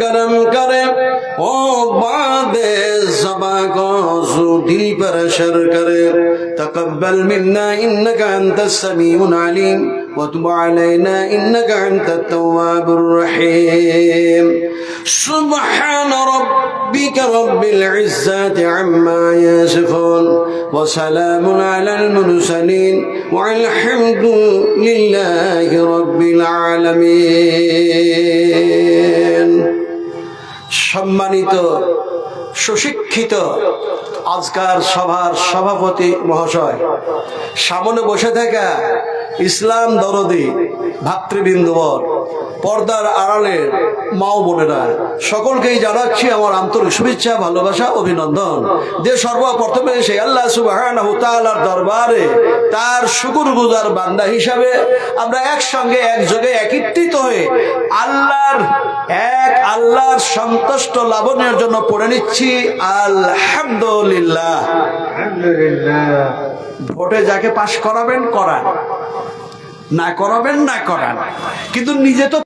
करम करे ओ बादे ज़बा को ज़ू दिल पर असर करे तक़ब्बल मिन्ना इन्नका अंतस समीउल अलीम व तुब अलैना इन्नका अंतत तव्वाबुर रहीम सुब्हान रब्बिका रब्बिल इज़्ज़ति अम्मा यसिफून व सलामुन अलल मुरसलीन वल्हम्दुलिल्लाहि रब्बिल आलामीन। সম্মানিত সুশিক্ষিত আজকার সভার সভাপতি মহাশয়, সামনে বসে থাকা ইসলাম দরদি ভাতৃবৃন্দবর, পর্দার আড়ালের মা ও বোনেরা, সকলকেই জানাচ্ছি আমার আন্তরিক শুভেচ্ছা, ভালোবাসা, অভিনন্দন। যে সর্বপ্রথমে সেই আল্লাহ সুবহানাহু তাআলার দরবারে তার শুকরগুজার বান্দা হিসাবে আমরা একসঙ্গে একযোগে একত্রিত হয়ে আল্লাহর সন্তুষ্ট লাভনের জন্য পড়ে নিচ্ছি আলহামদুলিল্লাহ। ভোটে যাকে পাশ করাবেন করান, না করাবেন না করান, কিন্তু নিজে তো